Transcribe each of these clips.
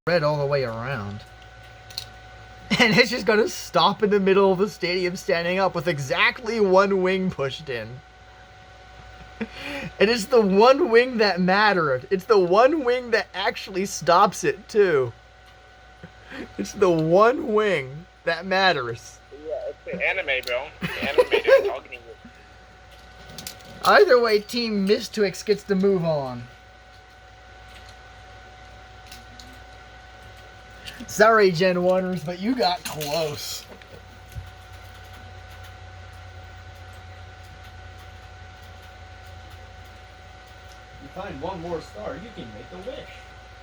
spread all the way around. And it's just going to stop in the middle of the stadium standing up with exactly one wing pushed in. And it's the one wing that mattered. It's the one wing that actually stops it, too. It's the one wing that matters. Yeah, it's the anime, bro. The animator talking to you. Either way, Team Mistwix gets to move on. Sorry, Gen 1ers, but you got close. You find one more star, you can make a wish.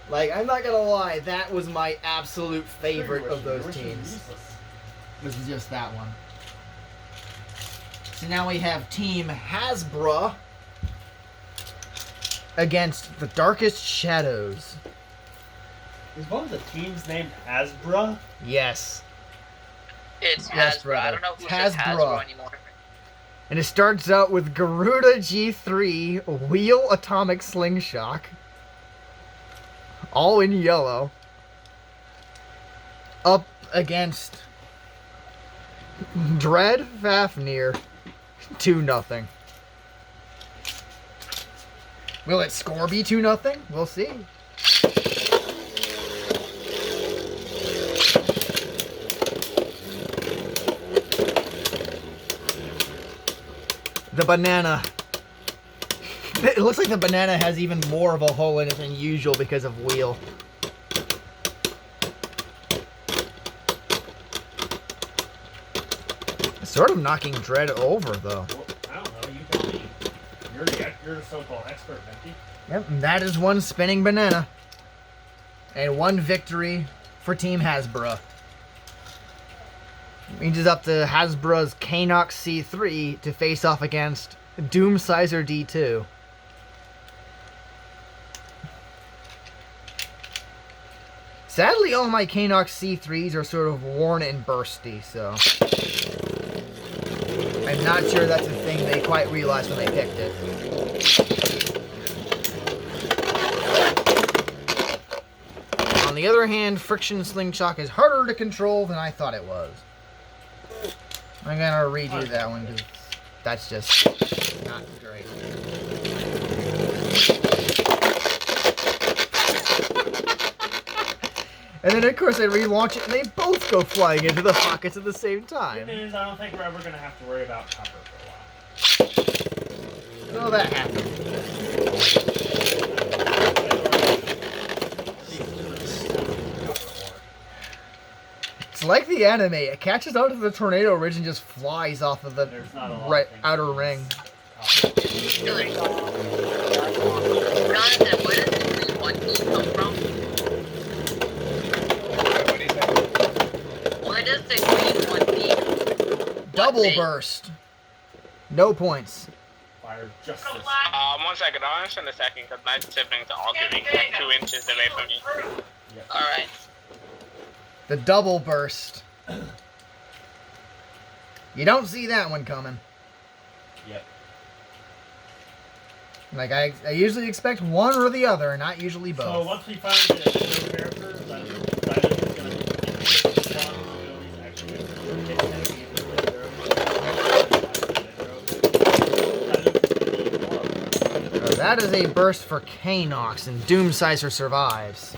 Like, I'm not gonna lie, that was my absolute favorite of those teams. This is just that one. So now we have Team Hasbro against the Darkest Shadows. Is one of the teams named Hasbro? Yes. It's Yes, Hasbro. brother. I don't know if It's it's Hasbro. Hasbro anymore. And it starts out with Garuda G3 Wheel Atomic Slingshot. All in yellow. Up against Dread Fafnir. 2-0. Will it score be 2-0? We'll see. The banana. It looks like the banana has even more of a hole in it than usual because of wheel. It's sort of knocking Dread over, though. Well, I don't know, you tell me. You're a so-called expert, Becky. Yep, and that is one spinning banana. And one victory for Team Hasbro. Means it's up to Hasbro's Kanox C3 to face off against Doomsizer D2. Sadly, all my Kanox C3s are sort of worn and bursty, so I'm not sure that's a thing they quite realized when they picked it. On the other hand, Friction Slingshot is harder to control than I thought it was. I'm gonna redo that one because that's just not great. And then, of course, they relaunch it and they both go flying into the pockets at the same Good time. news, I don't think we're ever going to have to worry about copper for a while. So that happened. It's like the anime. It catches onto the tornado ridge and just flies off of the There's not a lot right of things outer to ring. Really? Jonathan, where does the green one piece come from? What do you say? Where does the green one piece? Double What burst. No points. Fire justice. 1 second. I'll answer in a second because my siblings are all giving like 2 inches away from me. Yep. Alright. The double burst. You don't see that one coming. Yep. Like, I usually expect one or the other, not usually both. So once we find the new characters, that is going to That is a burst for Kanox, and Doomsizer survives.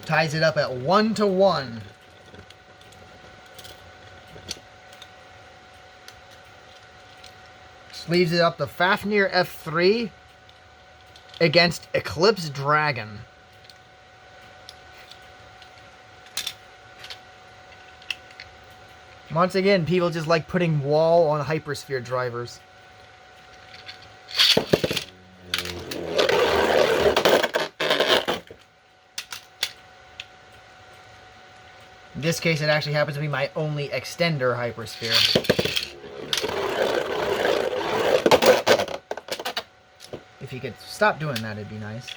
Ties it up at 1-1. Leaves it up to Fafnir F3 against Eclipse Dragon. Once again, people just like putting wall on hypersphere drivers. In this case, it actually happens to be my only extender hypersphere. If you could stop doing that, it'd be nice.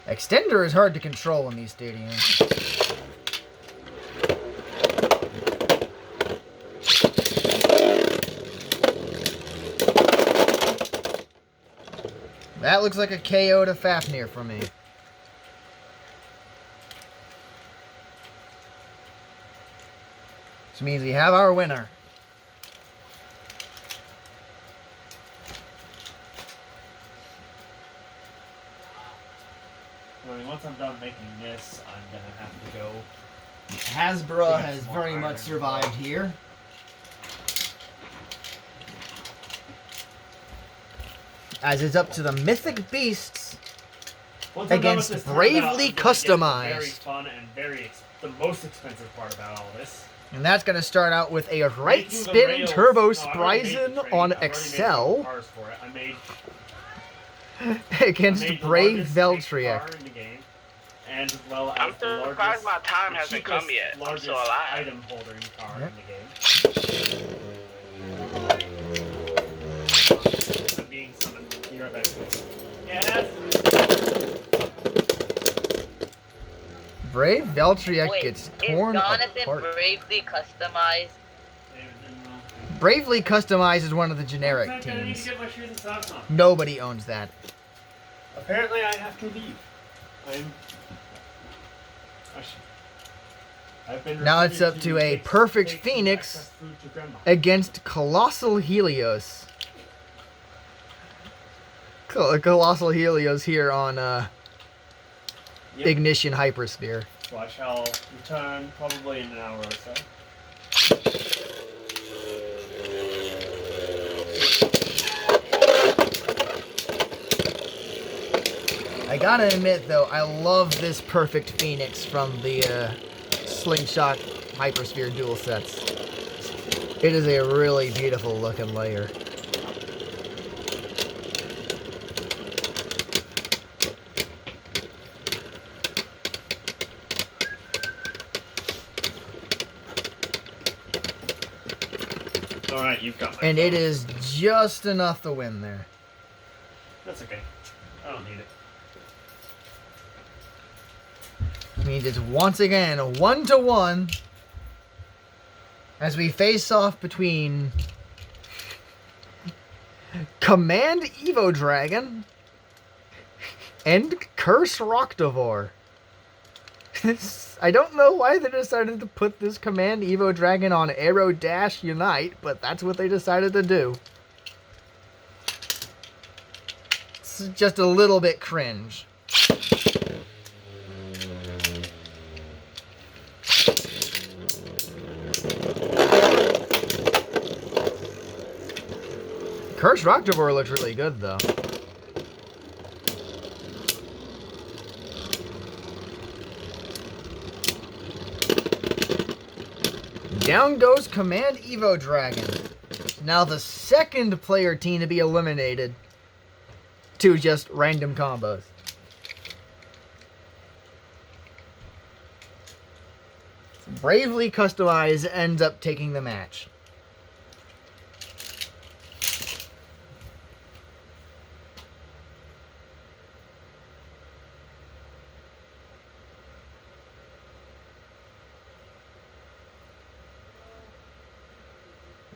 Extender is hard to control in these stadiums. That looks like a KO to Fafnir for me. Which means we have our winner. I mean, once I'm done making this, I'm gonna have to go. Hasbro has very much survived here. As it's up to the Mythic Beasts Once I'm done with against this Bravely turnabout, I'm gonna get Customized. the very fun and the most expensive part about all this. And that's going to start out with a right Making the spin rails- turbo no, I already made the Spryzen train. on I've already made Excel cars for it. I made against the Brave largest space Veltria. car in the game, and as well I'm as the surprised largest, my time the hasn't come cheapest, yet. I'm largest still alive. item holding car Yep. in the game. I'm being summoned. Be right back, please. Yes. Brave Veltria Wait, gets is torn Jonathan apart. bravely customized? Bravely Customized is one of the generic I need to teams. get my shoes and socks on. Nobody owns that. Apparently, I have to leave. I've been Now it's recruited up to a take perfect some Phoenix excess food to Grandma. against Colossal Helios. Colossal Helios here on Yep. Ignition Hypersphere. So I shall return probably in an hour or so. I gotta admit though, I love this perfect Phoenix from the Slingshot Hypersphere dual sets. It is a really beautiful looking layer. Alright, you've got my And phone. it is just enough to win there. That's okay. I don't need it. Means it's once again a 1-1 as we face off between Command Evo Dragon and Curse Rocktavor. I don't know why they decided to put this Command Evo Dragon on Aero Dash Unite, but that's what they decided to do. It's just a little bit cringe. Curse Rocktavor looks really good, though. Down goes Command Evo Dragon. Now the second player team to be eliminated to just random combos. Bravely Customized ends up taking the match.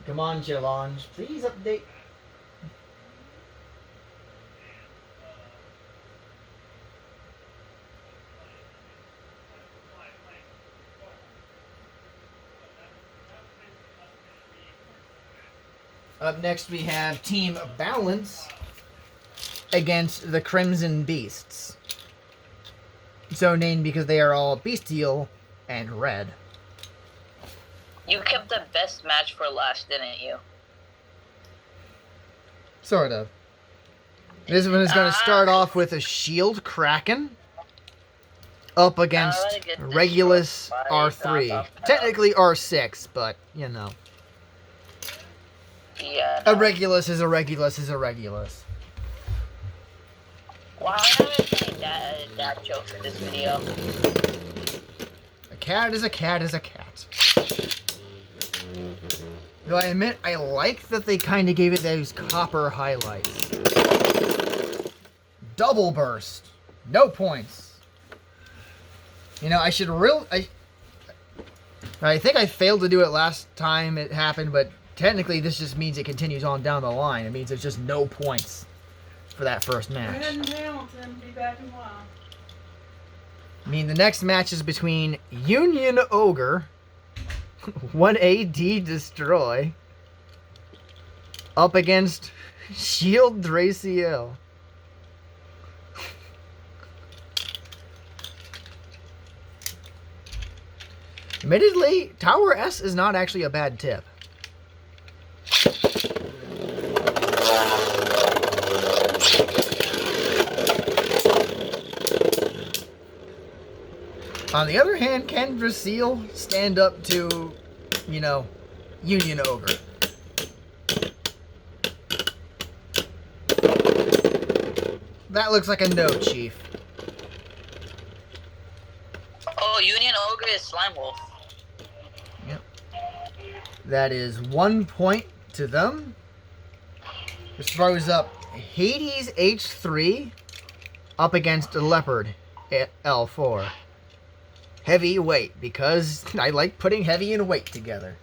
Come on, Challenge. Please update. Up next we have Team Balance against the Crimson Beasts. So named because they are all bestial and red. You kept the best match for last, didn't you? Sort of. This one is going to start off with a Shield Kraken up against Regulus R3. Technically R6, but, you know. Yeah. A Regulus is a Regulus is a Regulus. Wow, I'm not saying that jokes in this video. A cat is a cat is a cat. Though I admit, I like that they kind of gave it those copper highlights. Double burst. No points. You know, I should I think I failed to do it last time it happened, but technically this just means it continues on down the line. It means there's just no points. for that first match. Brandon Hamilton, be back in a while. I mean, the next match is between Union Ogre, 1AD Destroy, up against Shield Draciel. Admittedly, Tower S is not actually a bad tip. On the other hand, can Draciel stand up to, you know, Union Ogre? That looks like a no, Chief. Oh, Union Ogre is Slime Wolf. Yep. That is 1 point to them. This throws up Hades H3 up against Leopard L4. Heavy weight, because I like putting heavy and weight together.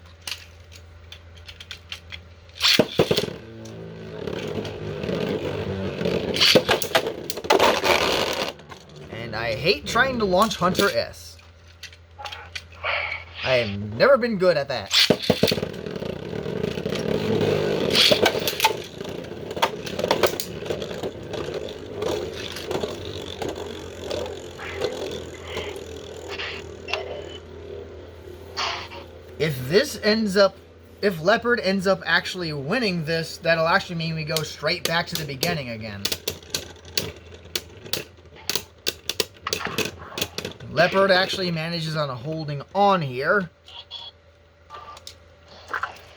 And I hate trying to launch Hunter S. I have never been good at that. If Leopard ends up actually winning this, that'll actually mean we go straight back to the beginning again. Leopard actually manages on holding on here.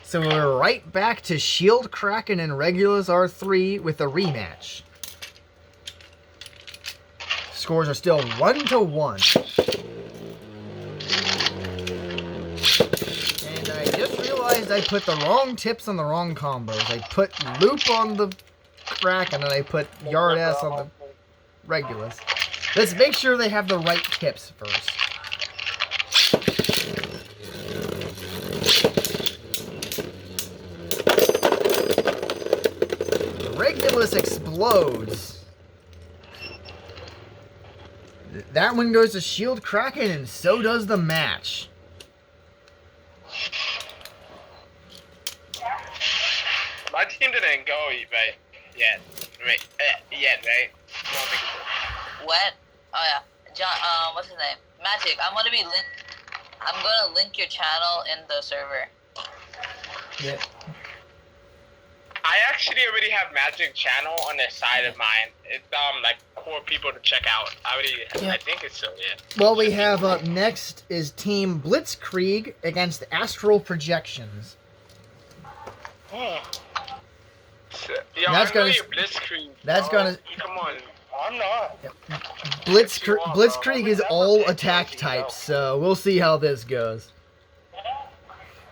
So we're right back to Shield Kraken and Regulus R3 with a rematch. Scores are still 1-1. And I just realized I put the wrong tips on the wrong combos. I put Loop on the Kraken and I put Yard S on the Regulus. Let's make sure they have the right tips first. Regulus explodes. That one goes to Shield Kraken, and so does the match. My team didn't go yet. Right? Right? I don't think it did. What? Oh yeah, John. What's his name? Magic. I'm gonna link your channel in the server. Yeah. I actually already have Magic channel on the side of mine. It's like for people to check out. I think it's still Well, we have up next is Team Blitzkrieg against Astral Projections. Yo, That's I know gonna- you're Blitzkrieg. that's bro. gonna- Come on. I'm not. Blitzkrieg is all attack types, so we'll see how this goes.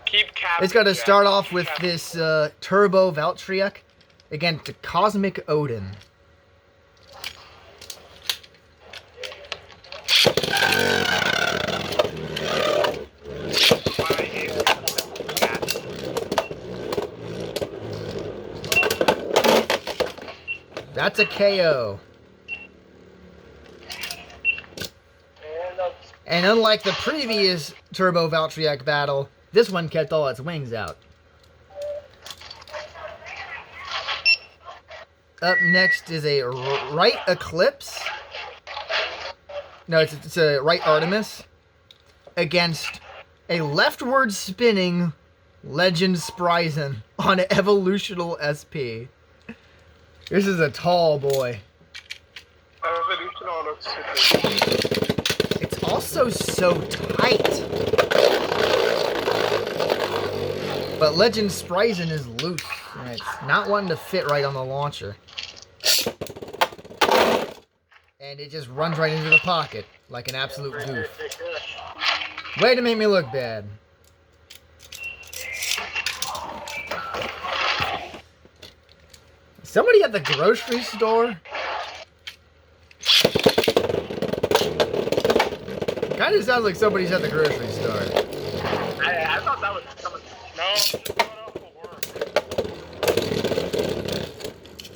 Keep capping. It's going to Jack. start off Keep with capping. this Turbo Valtryek against the Cosmic Odin. That's a KO. And unlike the previous Turbo Valtryek battle, this one kept all its wings out. Up next is a right Eclipse. No, it's a right Artemis against a leftward spinning Legend Spryzen on Evolutional SP. This is a tall boy. Evolutional looks super. It's also so tight. But Legend Spryzen is loose, and it's not wanting to fit right on the launcher. And it just runs right into the pocket, like an absolute goof. Way to make me look bad. Somebody at the grocery store? Kind of sounds like somebody's at the grocery store. I thought that was someone. No, I got off of work.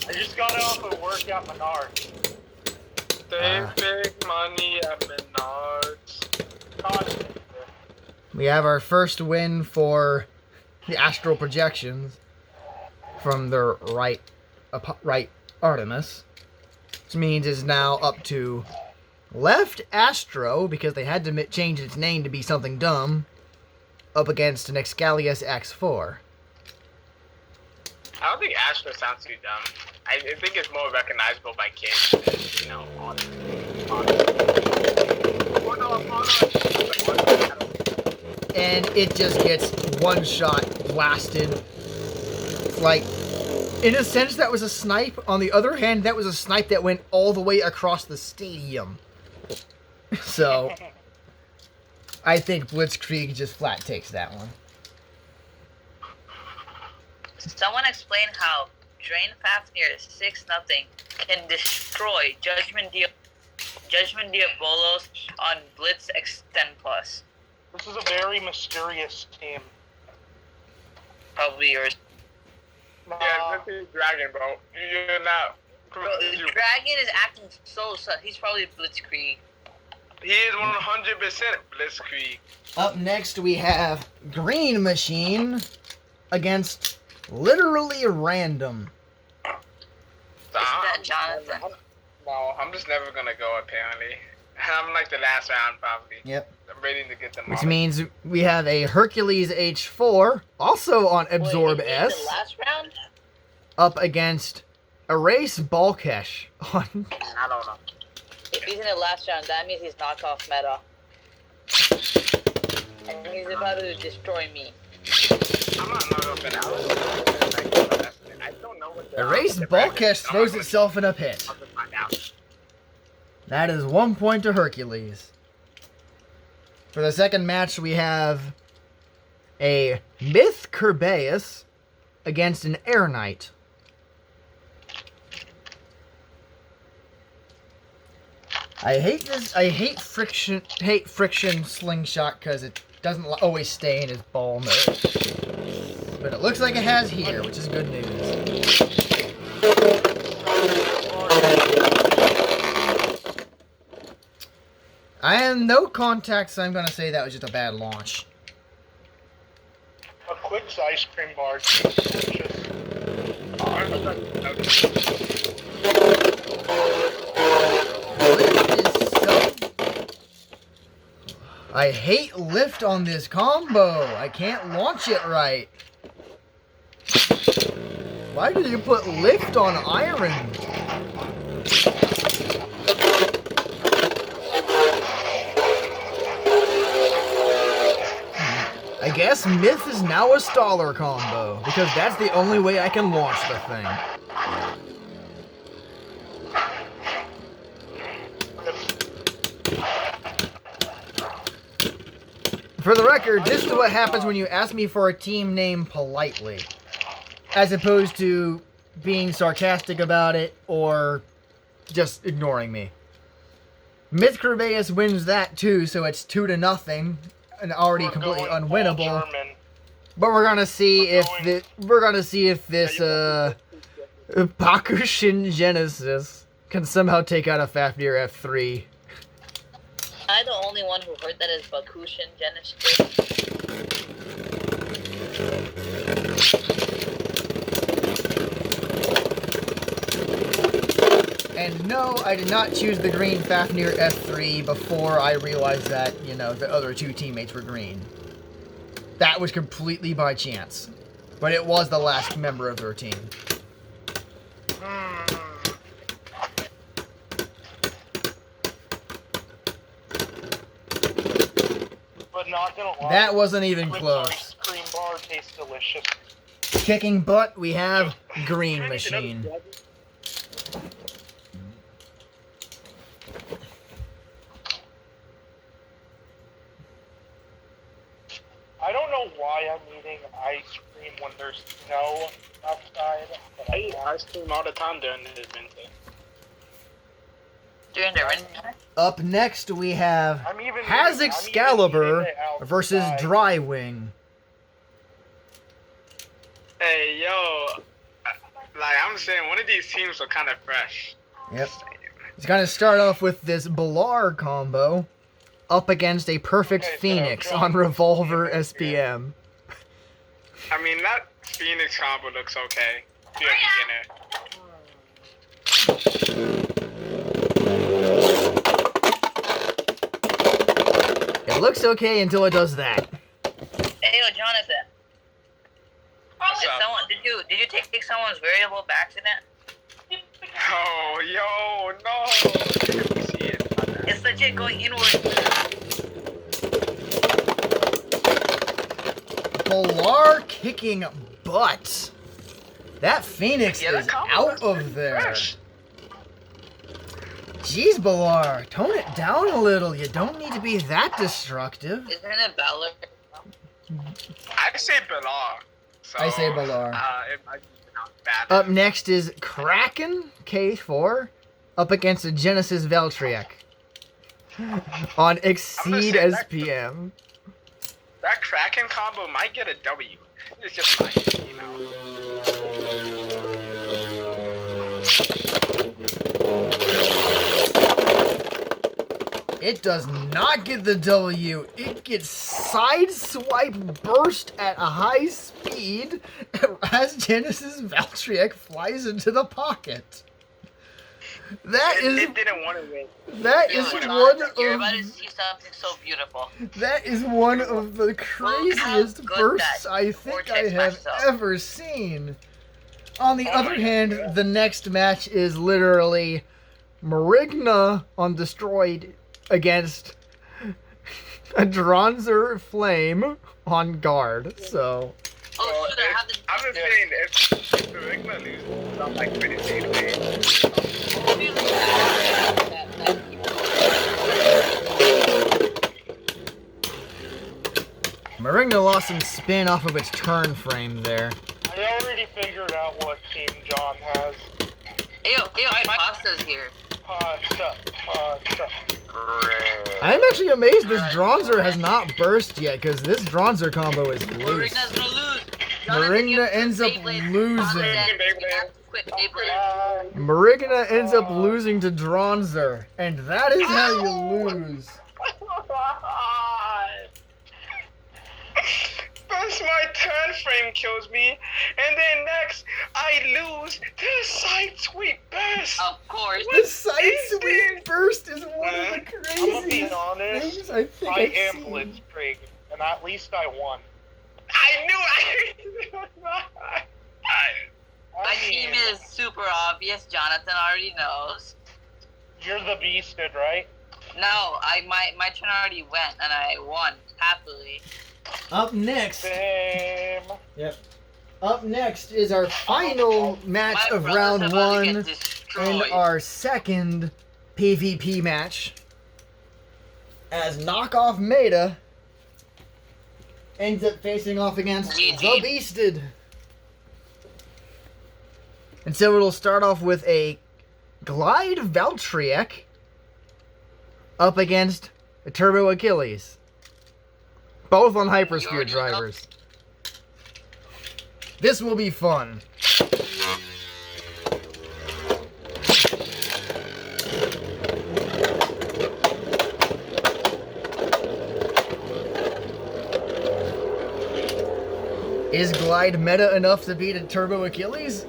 I just got off of work. work at Menards. Save big money at Menards. Constantly. We have our first win for the astral projections from the right Artemis, which means it's now up to left Astro, because they had to change its name to be something dumb, up against an Excalius X4. I don't think Astro sounds too dumb. I think it's more recognizable by kids. You know, And it just gets one shot blasted. Like, in a sense, that was a snipe. On the other hand, that was a snipe that went all the way across the stadium. So, I think Blitzkrieg just flat takes that one. Someone explain how Drain Fafnir 6-0 can destroy Judgment Diabolos on Blitz Extend Plus. This is a very mysterious team. Probably yours. Yeah, this is Dragon, bro. You're not. Bro, Dragon is acting so sus. He's probably Blitzkrieg. He is 100% Blitzkrieg. Up next, we have Green Machine against Literally Random. Is that Jonathan? No, I'm just never gonna go, apparently. I'm like the last round, probably. Yep. I'm waiting to get them Which on. means we have a Hercules H4, also on Absorb Wait, S, the last round? up against Erase Balkesh on... I don't know. If he's in the last round, that means he's knockoff meta. And he's about to destroy me. I'm not up and out. I don't know what the Erase Balkesh throws itself in a pit. I'll just find out. That is 1 point to Hercules. For the second match, we have a Myth Kerbeus against an Air Knight. I hate friction slingshot because it doesn't always stay in his ball mode. But it looks like it has here, which is good news. I have no contact, so I'm going to say that was just a bad launch. A quick ice cream bar. Delicious. I hate lift on this combo. I can't launch it right. Why did you put lift on iron? I guess Myth is now a Staller combo, because that's the only way I can launch the thing. For the record, this is what happens when you ask me for a team name politely, as opposed to being sarcastic about it or just ignoring me. Myth Kerbeus wins that too, so it's 2-0, and already completely unwinnable. But we're gonna see if this Bakushin Genesis can somehow take out a Fafnir F3. I'm the only one who heard that as Bakushin Genesis. And no, I did not choose the green Fafnir F3 before I realized that, the other two teammates were green. That was completely by chance. But it was the last member of their team. But not gonna lie. That wasn't even close. Ice cream bar tastes delicious. Kicking butt, we have Green Machine. I don't know why I'm eating ice cream when there's snow outside. But I eat ice cream all the time during the winter. During the winter? Up next, we have I'm even Has eating- I'm Excalibur even eating it versus outside. Drywing. Hey, yo. Like, I'm saying, one of these teams are kind of fresh. Yep. He's going to start off with this Balar combo up against a perfect Okay, so Phoenix John, on Revolver yeah. SPM. I mean, that Phoenix combo looks okay. If you're a beginner. It looks okay until it does that. Hey, yo, Jonathan. What's up? Did you take someone's variable by accident? Oh, yo, no. Let me see it. It's legit going inward. Balar kicking butt. That Phoenix Yeah, that is combo out looks of pretty there. fresh. Jeez, Balar, tone it down a little. You don't need to be that destructive. Isn't it Balor? I say Balar. So, I say Balar. It might be not bad. Up next is Kraken K4 up against a Genesis Valtryek on Exceed say that- SPM. That Kraken combo might get a W. It's just like, you know. It does not get the W. It gets sideswipe burst at a high speed as Genesis Valtryek flies into the pocket. That is It didn't want to win. that Yo, is Jonathan, one you're about to of see something so beautiful. that is one of the craziest good bursts that I think I vortex have myself. ever seen. On the Oh other my hand, God. the next match is literally Marigna on Destroyed against a Dronzer Flame on Guard. So Oh, shoot, I have the... I'm just saying, if the Rigma loses, I'm like pretty safe. Marigna lost some spin off of its turn frame there. I already figured out what team John has. Ew, my pasta's here. Pasta. I'm actually amazed this Dronzer has not burst yet, because this Dronzer combo is loose. Marigna's gonna lose. Marigna ends up losing. Quick, Beyblade. Marigna ends up losing to Dronzer, and that is how you lose. First my turn frame kills me, and then next I lose to side sweep burst. Of course. The side sweep burst is one of the I'm gonna be craziest honest. things I think I I've am seen. Blitzkrieg, and at least I won. I knew My team is super obvious. Jonathan already knows. You're the beasted, right? No, my turn already went, and I won happily. Up next, Same. up next is our final match My of brother's round about to get one destroyed. and our second PvP match. As Knockoff Meta ends up facing off against GG. the Beasted. And so it'll start off with a Glide Valtryek up against a Turbo Achilles. Both on Hyperspear drivers. This will be fun. Is Glide meta enough to beat a Turbo Achilles?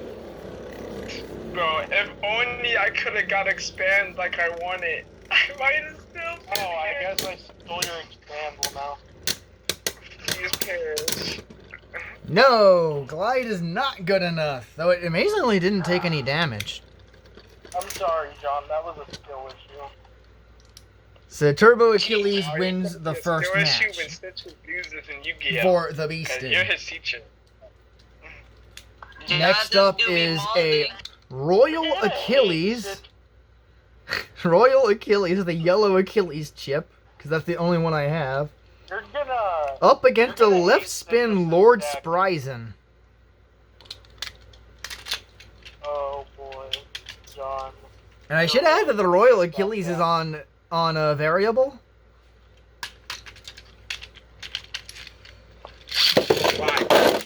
Bro, if only I could have got expand like I wanted. I might have still. Oh, I guess I stole your expandable now. These pairs. No, Glide is not good enough, though it amazingly didn't take any damage. I'm sorry, John. That was a skill issue. So Turbo Achilles wins the first When match Stitch loses in Yu-Gi-Oh! for the Because you're Beasted. his teacher. Next Jonathan, up do me is molding. a Royal Achilles. Royal Achilles, the yellow Achilles chip, because that's the only one I have. You're gonna. Up against a You're gonna left hate spin this Lord deck. Spryzen. Oh boy, John. And I should add that the Royal Achilles is on a variable. Why?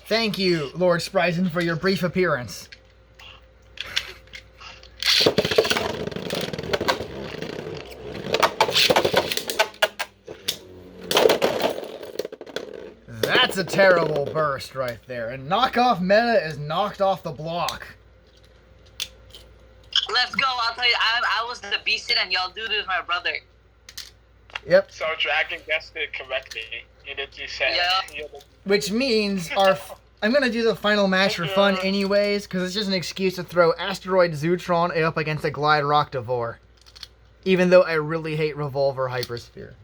Thank you, Lord Spryzen, for your brief appearance. That's a terrible burst right there. And knockoff meta is knocked off the block. Let's go. I'll tell you, I was the beast and y'all do this, my brother. Yep. So Dragon guessed it correctly. You said. Yeah. Which means I'm going to do the final match for fun anyways, because it's just an excuse to throw Asteroid Zootron up against a Glide Roctivore. Even though I really hate Revolver Hypersphere.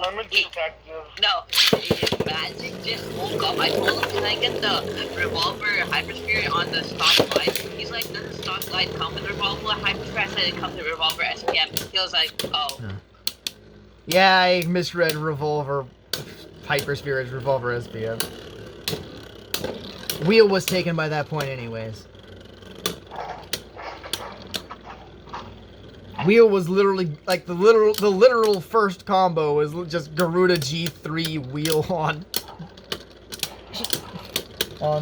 I'm a detective. No, Magic just woke up. I told him, can I get the Revolver Hypersphere on the stock glide? He's like, does the stock glide come with Revolver Hypersphere? I said it comes with Revolver SPM. He was like, oh. Yeah, I misread Revolver Hypersphere as Revolver SPM. Wheel was taken by that point anyways. Wheel was literally, like, the literal first combo was just Garuda G3 Wheel on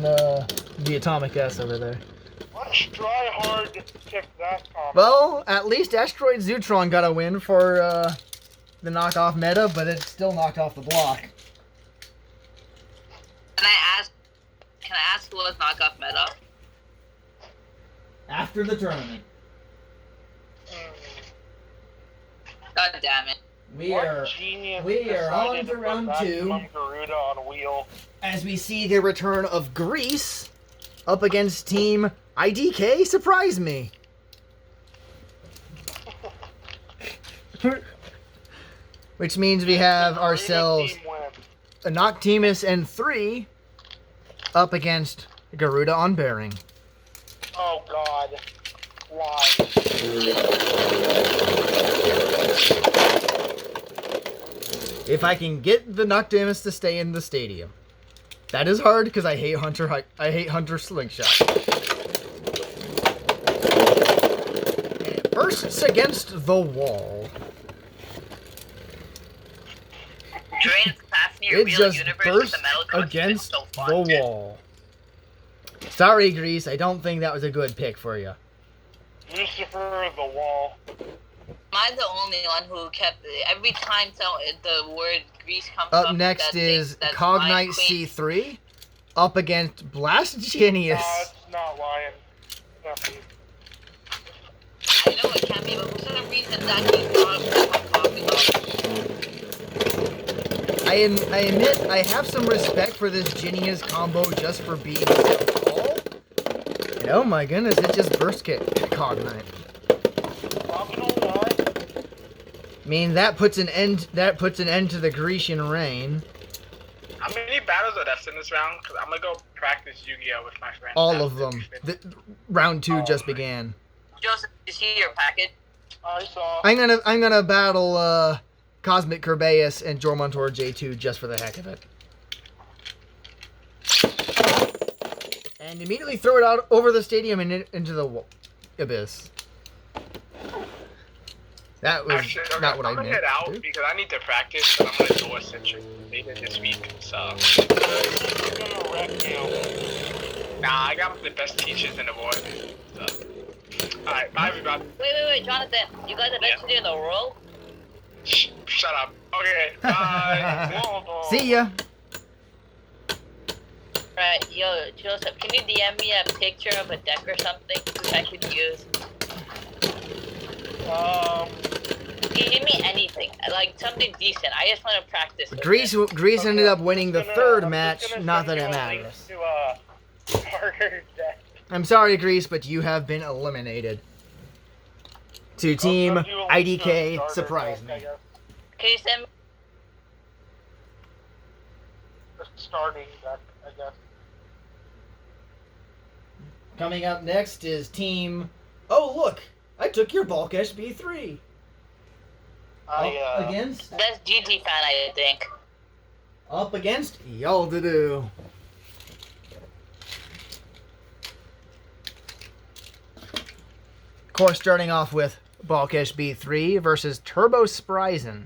the Atomic S over there. Let's try hard to kick that combo. Well, at least Asteroid Zootron got a win for the knockoff meta, but it still knocked off the block. Can I ask who was knockoff meta? After the tournament. God damn it. We are on to round 2. Garuda on wheel. As we see the return of Greece up against Team IDK. Surprise me. Which means we have ourselves a Noctimus and 3 up against Garuda on Bearing. Oh God. Why? If I can get the Noctimus to stay in the stadium. That is hard because I hate Hunter Slingshot. And it bursts against the wall. Drains past your It real just universe bursts with the metal crush. against So the fun, dude. wall. Sorry, Grease. I don't think that was a good pick for you. Lucifer the wall. Am I the only one who kept every time the word Grease comes up? Up next that is that's Cognite Lion Queen? C3 up against Blast Genius. No, it's not Lion. Nothing. I know it can be, but for some reason that he's not talking about. I admit I have some respect for this Genius combo just for being so tall. And oh my goodness, it just burst kick Cognite. Not gonna lie. I mean that puts an end to the Grecian reign. How many battles are left in this round? Because I'm gonna go practice Yu-Gi-Oh with my friends. All of them. Round 2 just began. Joseph, is he your package? I saw. I'm gonna battle Cosmic Kerbeus and Jormuntor J2 just for the heck of it. And immediately throw it out over the stadium and into the abyss. That was Actually, okay, not what I'm I gonna meant. head out to do. because I need to practice, but I'm gonna do a Citrus later this week. So, I'm gonna wreck you. nah, I got the best teachers in the world. So. Alright, bye everybody. Wait, Jonathan. You got the best teacher in the world? Shut up. Okay, bye. See ya. Right, yo, Joseph, can you DM me a picture of a deck or something which I could use? Give me anything, like something decent. I just want to practice. with it. Greece ended up winning the third match. Not that it matters. Harder deck. I'm sorry, Greece, but you have been eliminated. To Team I'll send you a link to a IDK, starter surprise deck, me. I guess. Can you send me? The starting deck, I guess. Coming up next is Team... Oh, look! I took your Bulk SB3. Up against... That's GT fan, I think. Up against Yaldadoo. Of course, starting off with Balkesh B3 versus Turbo Spryzen.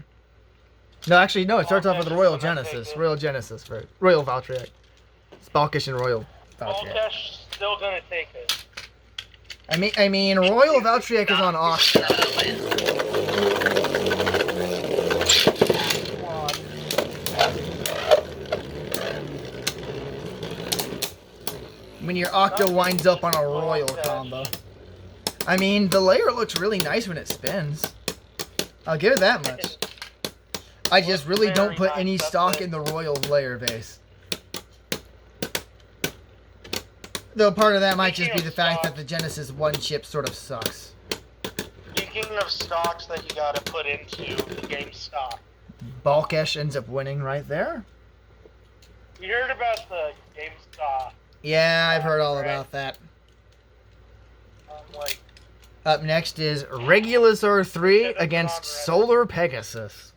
No, actually, no. It starts off with Balkesh Royal is gonna Genesis. take it. Royal Genesis, right? Royal Valtryek. It's Balkish and Royal Valtryek. Balkesh still gonna take it. I mean, Royal Valtryek is on Octa. When your Octa winds up on a Royal combo. I mean, the layer looks really nice when it spins. I'll give it that much. I just really don't put any stock in the Royal layer base. Though part of that might just be the fact that the Genesis 1 chip sort of sucks. Speaking of stocks that you gotta put into GameStop, Balkesh ends up winning right there. you heard about the GameStop? Yeah, I've heard all about that. Like, Up next is Regulus R3 against Solar Pegasus.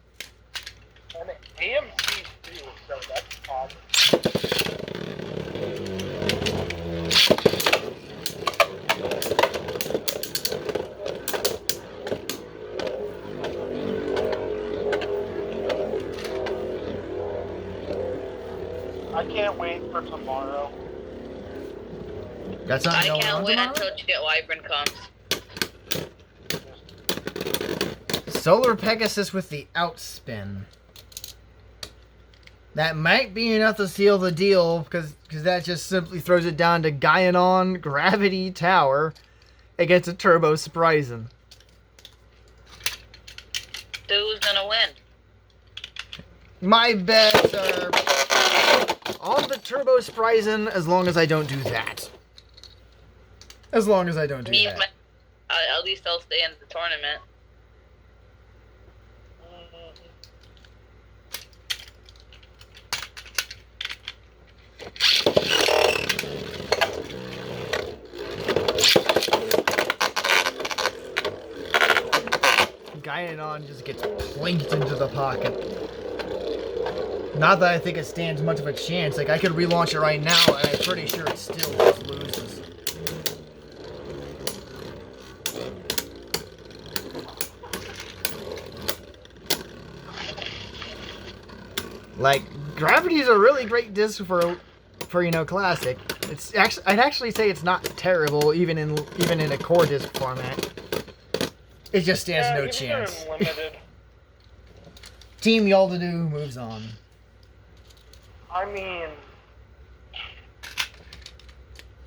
and AMC too, so that's positive. I can't wait for tomorrow. Got something I going can't on wait tomorrow? until Jet Wyvern comes. Solar Pegasus with the outspin. That might be enough to seal the deal, because that just simply throws it down to Gaianon Gravity Tower against a Turbo Surprising. So who's gonna win? My bets are on the Turbo Surprising as long as I don't do that. As long as I don't do Me, that. at least I'll stay in the tournament. Gaianon just gets plinked into the pocket. Not that I think it stands much of a chance. Like, I could relaunch it right now, and I'm pretty sure it still just loses. Like, Gravity's a really great disc for you know, Classic. It's actually, I'd actually say it's not terrible, even in a core disc format. It just stands no even chance. in limited. Team Yaldadu moves on. I mean,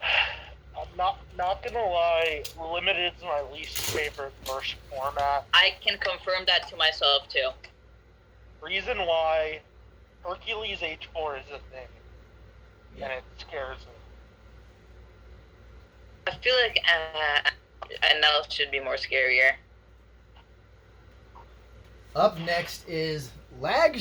I'm not gonna lie, limited's my least favorite verse format. I can confirm that to myself too. Reason why Hercules H4 is a thing, and it scares me. I feel like NL should be more scarier. Up next is Lag